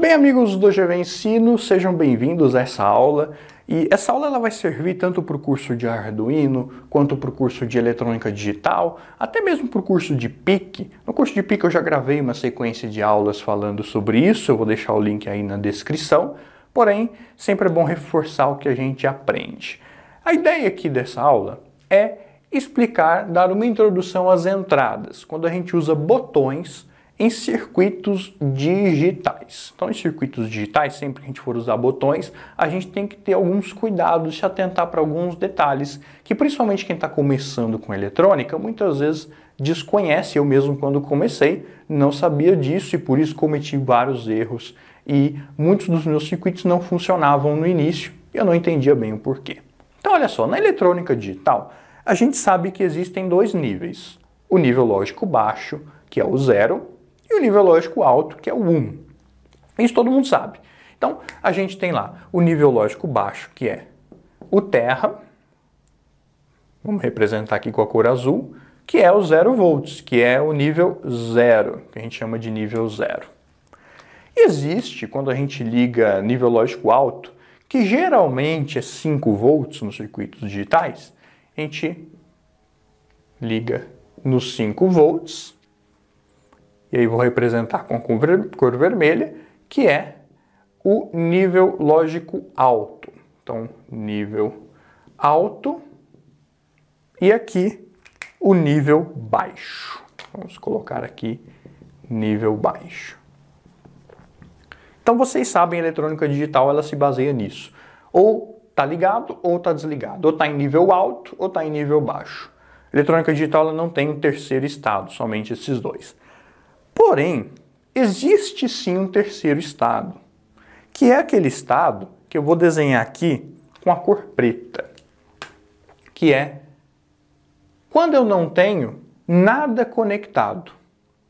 Bem, amigos do GV Ensino, sejam bem-vindos a essa aula. E essa aula ela vai servir tanto para o curso de Arduino, quanto para o curso de Eletrônica Digital, até mesmo para o curso de PIC. No curso de PIC eu já gravei uma sequência de aulas falando sobre isso, eu vou deixar o link aí na descrição. Porém, sempre é bom reforçar o que a gente aprende. A ideia aqui dessa aula é explicar, dar uma introdução às entradas, quando a gente usa botões em circuitos digitais. Então, em circuitos digitais, sempre que a gente for usar botões, a gente tem que ter alguns cuidados, se atentar para alguns detalhes, que principalmente quem está começando com eletrônica, muitas vezes desconhece. Eu mesmo, quando comecei, não sabia disso e por isso cometi vários erros. E muitos dos meus circuitos não funcionavam no início e eu não entendia bem o porquê. Então, olha só, na eletrônica digital, a gente sabe que existem dois níveis. O nível lógico baixo, que é o 0, e o nível lógico alto, que é o 1. Isso todo mundo sabe. Então, a gente tem lá o nível lógico baixo, que é o terra. Vamos representar aqui com a cor azul, que é o 0 volts, que é o nível 0, que a gente chama de nível 0. Existe, quando a gente liga nível lógico alto, que geralmente é 5 volts nos circuitos digitais, a gente liga nos 5 volts, e aí vou representar com a cor vermelha, que é o nível lógico alto. Então, nível alto e aqui o nível baixo. Vamos colocar aqui nível baixo. Então, vocês sabem, a eletrônica digital ela se baseia nisso. Ou está ligado ou está desligado. Ou está em nível alto ou está em nível baixo. A eletrônica digital ela não tem um terceiro estado, somente esses dois. Porém, existe sim um terceiro estado, que é aquele estado que eu vou desenhar aqui com a cor preta, que é quando eu não tenho nada conectado.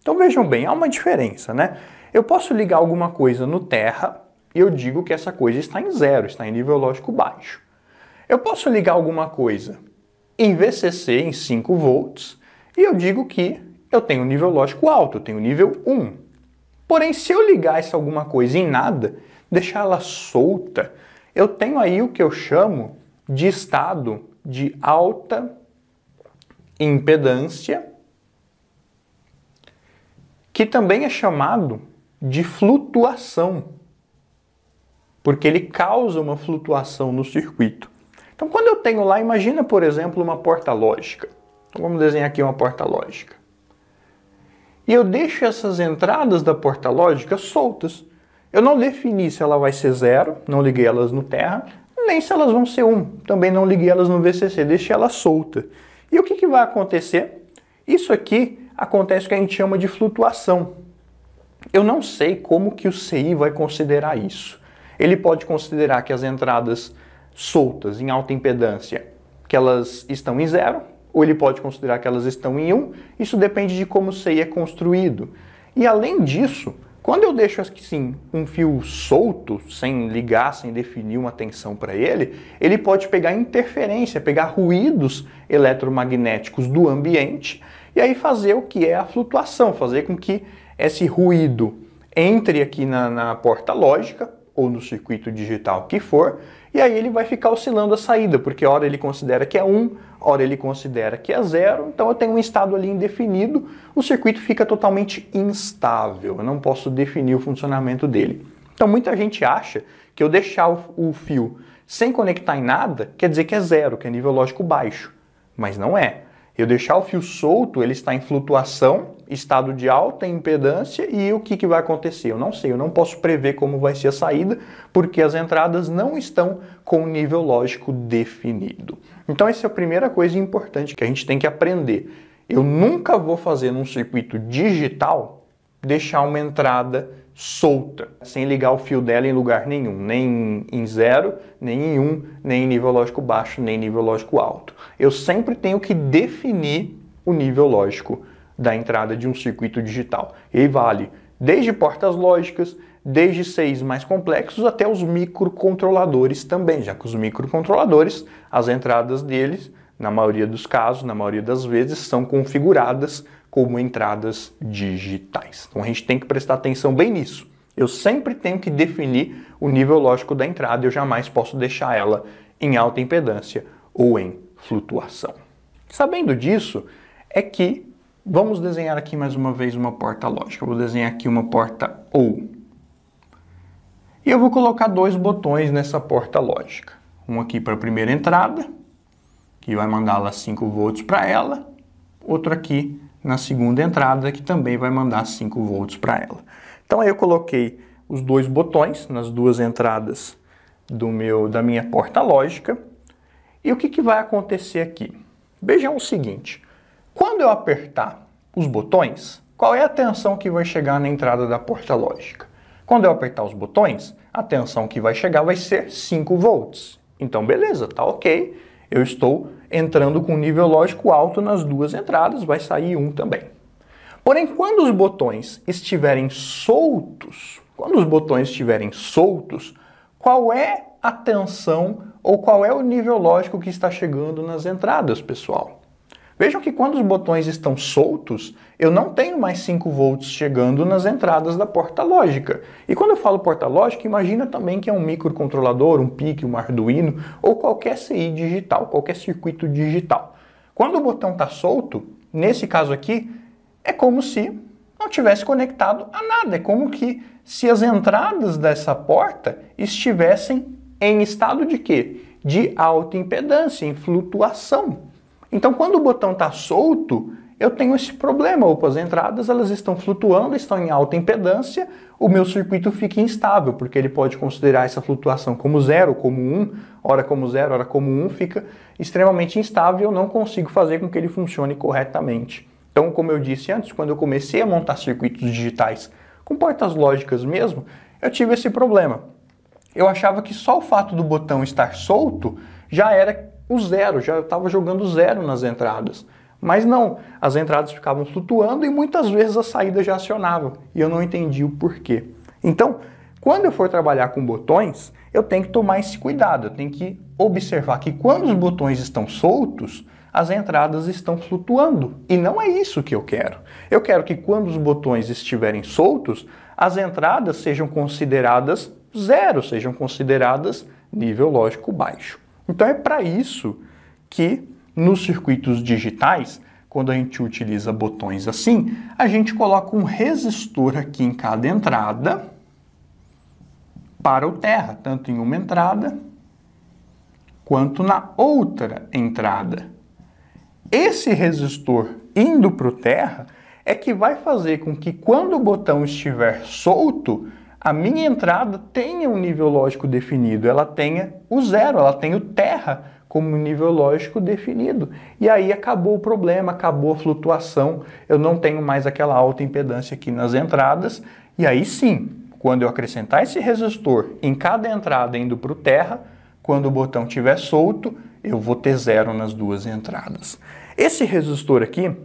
Então vejam bem, há uma diferença, né? Eu posso ligar alguma coisa no terra e eu digo que essa coisa está em 0, está em nível lógico baixo. Eu posso ligar alguma coisa em VCC, em 5 volts, e eu digo que eu tenho nível lógico alto, eu tenho nível 1. Porém, se eu ligar essa alguma coisa em nada, deixar ela solta, eu tenho aí o que eu chamo de estado de alta impedância, que também é chamado de flutuação, porque ele causa uma flutuação no circuito. Então, quando eu tenho lá, imagina, por exemplo, uma porta lógica. Então, vamos desenhar aqui uma porta lógica. E eu deixo essas entradas da porta lógica soltas. Eu não defini se ela vai ser 0, não liguei elas no terra, nem se elas vão ser 1. Também não liguei elas no VCC, deixei ela solta. E o que vai acontecer? Isso aqui acontece o que a gente chama de flutuação. Eu não sei como que o CI vai considerar isso. Ele pode considerar que as entradas soltas em alta impedância, que elas estão em 0, ou ele pode considerar que elas estão em 1, isso depende de como o CI é construído. E além disso, quando eu deixo assim um fio solto, sem ligar, sem definir uma tensão para ele, ele pode pegar interferência, pegar ruídos eletromagnéticos do ambiente e aí fazer o que é a flutuação, fazer com que esse ruído entre aqui na porta lógica, ou no circuito digital que for, e aí ele vai ficar oscilando a saída, porque a hora ele considera que é 1, a hora ele considera que é 0, então eu tenho um estado ali indefinido, o circuito fica totalmente instável, eu não posso definir o funcionamento dele. Então muita gente acha que eu deixar o fio sem conectar em nada, quer dizer que é 0, que é nível lógico baixo, mas não é. Eu deixar o fio solto, ele está em flutuação, estado de alta impedância, e o que vai acontecer? Eu não sei, eu não posso prever como vai ser a saída, porque as entradas não estão com o nível lógico definido. Então essa é a primeira coisa importante que a gente tem que aprender. Eu nunca vou fazer num circuito digital deixar uma entrada solta, sem ligar o fio dela em lugar nenhum, nem em 0, nem em 1, nem em nível lógico baixo, nem em nível lógico alto. Eu sempre tenho que definir o nível lógico da entrada de um circuito digital. E vale desde portas lógicas, desde CIs mais complexos até os microcontroladores também, já que os microcontroladores, as entradas deles, na maioria dos casos, na maioria das vezes, são configuradas como entradas digitais. Então a gente tem que prestar atenção bem nisso. Eu sempre tenho que definir o nível lógico da entrada, eu jamais posso deixar ela em alta impedância ou em flutuação. Sabendo disso, é que vamos desenhar aqui mais uma vez uma porta lógica. Eu vou desenhar aqui uma porta OU. E eu vou colocar dois botões nessa porta lógica. Um aqui para a primeira entrada, que vai mandar lá 5 volts para ela. Outro aqui na segunda entrada, que também vai mandar 5 volts para ela. Então aí eu coloquei os dois botões nas duas entradas da minha porta lógica. E o que vai acontecer aqui? Vejam o seguinte, quando eu apertar os botões, qual é a tensão que vai chegar na entrada da porta lógica? Quando eu apertar os botões, a tensão que vai chegar vai ser 5 volts. Então beleza, tá ok, eu estou entrando com nível lógico alto nas duas entradas, vai sair um também. Porém, quando os botões estiverem soltos, qual é a tensão ou qual é o nível lógico que está chegando nas entradas, pessoal? Vejam que quando os botões estão soltos, eu não tenho mais 5 volts chegando nas entradas da porta lógica. E quando eu falo porta lógica, imagina também que é um microcontrolador, um PIC, um Arduino ou qualquer CI digital, qualquer circuito digital. Quando o botão está solto, nesse caso aqui, é como se não tivesse conectado a nada. É como que se as entradas dessa porta estivessem em estado de quê? De alta impedância, em flutuação. Então, quando o botão está solto, eu tenho esse problema. Opa, as entradas elas estão flutuando, estão em alta impedância, o meu circuito fica instável, porque ele pode considerar essa flutuação como 0, como 1, hora como 0, hora como 1, fica extremamente instável e eu não consigo fazer com que ele funcione corretamente. Então, como eu disse antes, quando eu comecei a montar circuitos digitais com portas lógicas mesmo, eu tive esse problema. Eu achava que só o fato do botão estar solto já era o zero, já estava jogando zero nas entradas. Mas não, as entradas ficavam flutuando e muitas vezes a saída já acionava. E eu não entendi o porquê. Então, quando eu for trabalhar com botões, eu tenho que tomar esse cuidado. Eu tenho que observar que quando os botões estão soltos, as entradas estão flutuando. E não é isso que eu quero. Eu quero que quando os botões estiverem soltos, as entradas sejam consideradas zero, sejam consideradas nível lógico baixo. Então é para isso que nos circuitos digitais, quando a gente utiliza botões assim, a gente coloca um resistor aqui em cada entrada para o terra, tanto em uma entrada quanto na outra entrada. Esse resistor indo para o terra é que vai fazer com que quando o botão estiver solto, a minha entrada tenha um nível lógico definido, ela tenha o zero, ela tenha o terra como nível lógico definido. E aí acabou o problema, acabou a flutuação, eu não tenho mais aquela alta impedância aqui nas entradas, e aí sim, quando eu acrescentar esse resistor em cada entrada indo para o terra, quando o botão estiver solto, eu vou ter zero nas duas entradas. Esse resistor aqui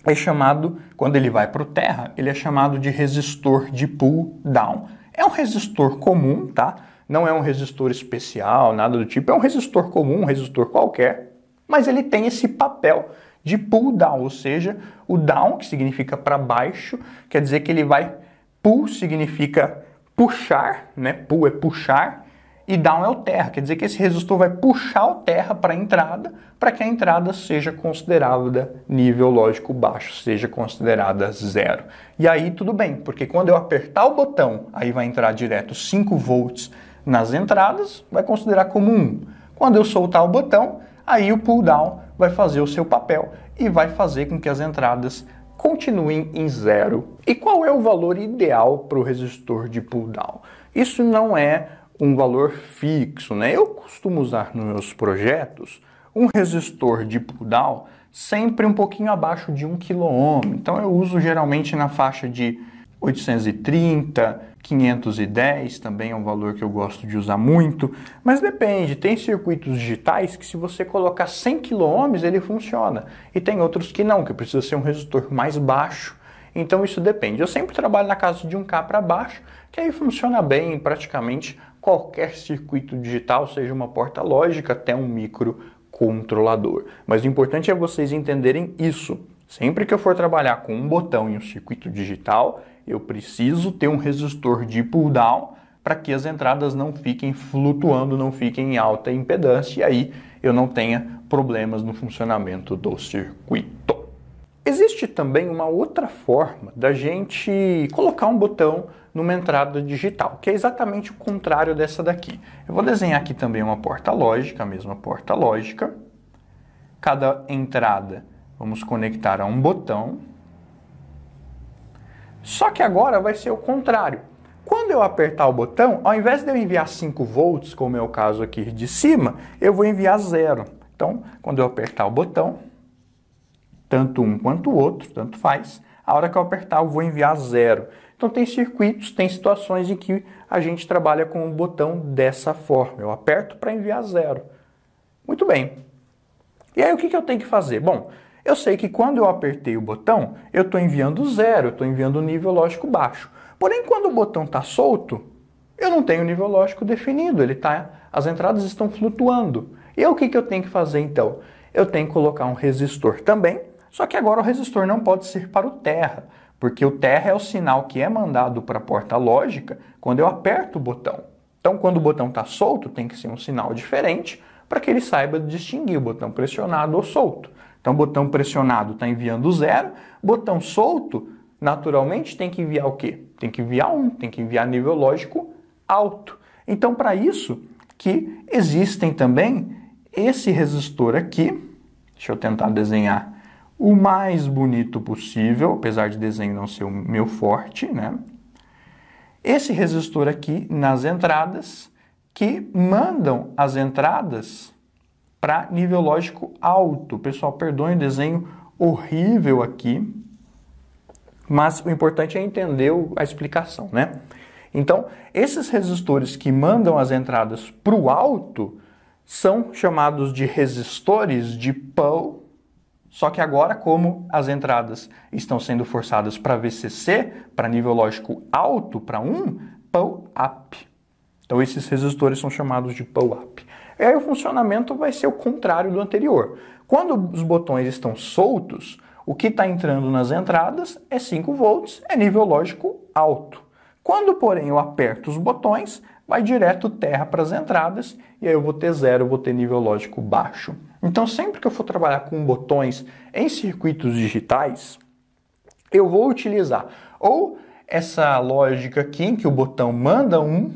é chamado, quando ele vai para o terra, ele é chamado de resistor de pull down. É um resistor comum, tá? Não é um resistor especial, nada do tipo. É um resistor comum, um resistor qualquer, mas ele tem esse papel de pull down, ou seja, o down, que significa para baixo, quer dizer que ele vai, pull significa puxar, né? Pull é puxar, e down é o terra, quer dizer que esse resistor vai puxar o terra para a entrada, para que a entrada seja considerada nível lógico baixo, seja considerada zero. E aí tudo bem, porque quando eu apertar o botão, aí vai entrar direto 5 volts nas entradas, vai considerar como 1. Quando eu soltar o botão, aí o pull down vai fazer o seu papel e vai fazer com que as entradas continuem em zero. E qual é o valor ideal para o resistor de pull down? Isso não é um valor fixo, né? Eu costumo usar nos meus projetos um resistor de pull down sempre um pouquinho abaixo de 1 kΩ. Então eu uso geralmente na faixa de 830, 510, também é um valor que eu gosto de usar muito, mas depende, tem circuitos digitais que se você colocar 100 kΩ ele funciona, e tem outros que não, que precisa ser um resistor mais baixo. Então isso depende. Eu sempre trabalho na casa de 1K para baixo, que aí funciona bem em praticamente qualquer circuito digital, seja uma porta lógica até um microcontrolador. Mas o importante é vocês entenderem isso. Sempre que eu for trabalhar com um botão em um circuito digital, eu preciso ter um resistor de pull-down para que as entradas não fiquem flutuando, não fiquem em alta impedância e aí eu não tenha problemas no funcionamento do circuito. Existe também uma outra forma da gente colocar um botão numa entrada digital, que é exatamente o contrário dessa daqui. Eu vou desenhar aqui também uma porta lógica, a mesma porta lógica. Cada entrada vamos conectar a um botão. Só que agora vai ser o contrário. Quando eu apertar o botão, ao invés de eu enviar 5 volts, como é o caso aqui de cima, eu vou enviar 0. Então, quando eu apertar o botão, tanto um quanto o outro, tanto faz, a hora que eu apertar eu vou enviar 0. Então tem circuitos, tem situações em que a gente trabalha com o botão dessa forma. Eu aperto para enviar 0. Muito bem. E aí o que eu tenho que fazer? Bom, eu sei que quando eu apertei o botão, eu estou enviando 0, eu estou enviando um nível lógico baixo. Porém, quando o botão está solto, eu não tenho nível lógico definido, as entradas estão flutuando. E aí o que eu tenho que fazer então? Eu tenho que colocar um resistor também, só que agora o resistor não pode ser para o terra, porque o terra é o sinal que é mandado para a porta lógica quando eu aperto o botão. Então, quando o botão está solto, tem que ser um sinal diferente para que ele saiba distinguir o botão pressionado ou solto. Então, o botão pressionado está enviando 0, botão solto, naturalmente, tem que enviar o quê? Tem que enviar 1, tem que enviar nível lógico alto. Então, para isso que existem também esse resistor aqui, deixa eu tentar desenhar o mais bonito possível, apesar de desenho não ser o meu forte, né? Esse resistor aqui nas entradas, que mandam as entradas para nível lógico alto. Pessoal, perdoem o desenho horrível aqui, mas o importante é entender a explicação, né? Então, esses resistores que mandam as entradas para o alto são chamados de resistores de pull, só que agora, como as entradas estão sendo forçadas para VCC, para nível lógico alto, para 1, pull up. Então, esses resistores são chamados de pull up. E aí o funcionamento vai ser o contrário do anterior. Quando os botões estão soltos, o que está entrando nas entradas é 5 volts, é nível lógico alto. Quando, porém, eu aperto os botões, vai direto terra para as entradas, e aí eu vou ter 0, eu vou ter nível lógico baixo. Então, sempre que eu for trabalhar com botões em circuitos digitais, eu vou utilizar ou essa lógica aqui, em que o botão manda 1,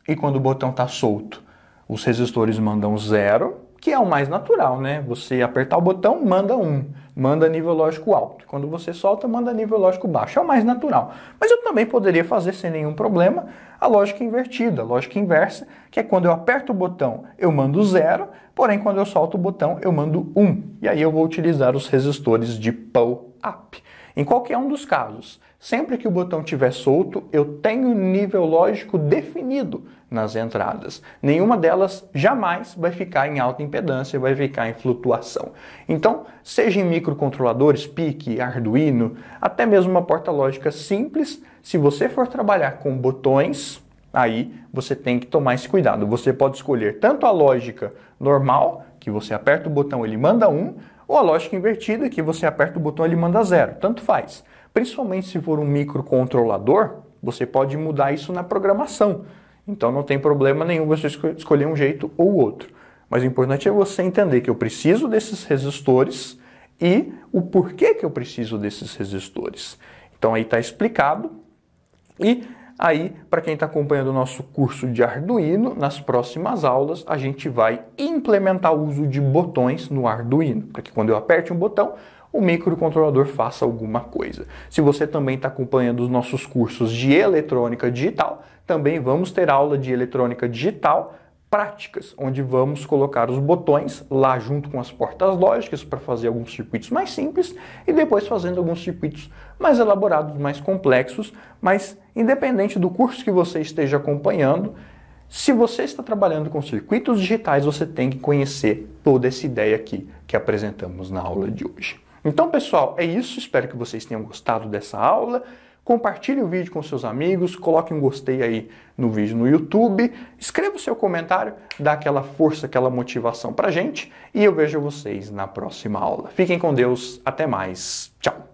e quando o botão está solto, os resistores mandam 0, que é o mais natural, né? Você apertar o botão, manda 1, manda nível lógico alto. Quando você solta, manda nível lógico baixo. É o mais natural. Mas eu também poderia fazer sem nenhum problema a lógica invertida, a lógica inversa, que é quando eu aperto o botão, eu mando 0, porém quando eu solto o botão, eu mando 1. E aí eu vou utilizar os resistores de pull up. Em qualquer um dos casos, sempre que o botão estiver solto, eu tenho nível lógico definido nas entradas. Nenhuma delas jamais vai ficar em alta impedância, vai ficar em flutuação. Então, seja em microcontroladores, PIC, Arduino, até mesmo uma porta lógica simples, se você for trabalhar com botões, aí você tem que tomar esse cuidado. Você pode escolher tanto a lógica normal, que você aperta o botão, ele manda 1, ou a lógica invertida, que você aperta o botão e ele manda 0. Tanto faz. Principalmente se for um microcontrolador, você pode mudar isso na programação. Então não tem problema nenhum você escolher um jeito ou outro. Mas o importante é você entender que eu preciso desses resistores e o porquê que eu preciso desses resistores. Então aí está explicado. E aí, para quem está acompanhando o nosso curso de Arduino, nas próximas aulas a gente vai implementar o uso de botões no Arduino, para que quando eu aperte um botão, o microcontrolador faça alguma coisa. Se você também está acompanhando os nossos cursos de eletrônica digital, também vamos ter aula de eletrônica digital práticas, onde vamos colocar os botões lá junto com as portas lógicas para fazer alguns circuitos mais simples e depois fazendo alguns circuitos mais elaborados, mais complexos, mas independente do curso que você esteja acompanhando, se você está trabalhando com circuitos digitais, você tem que conhecer toda essa ideia aqui que apresentamos na aula de hoje. Então, pessoal, é isso. Espero que vocês tenham gostado dessa aula. Compartilhe o vídeo com seus amigos, coloque um gostei aí no vídeo no YouTube, escreva o seu comentário, dá aquela força, aquela motivação pra gente e eu vejo vocês na próxima aula. Fiquem com Deus, até mais, tchau!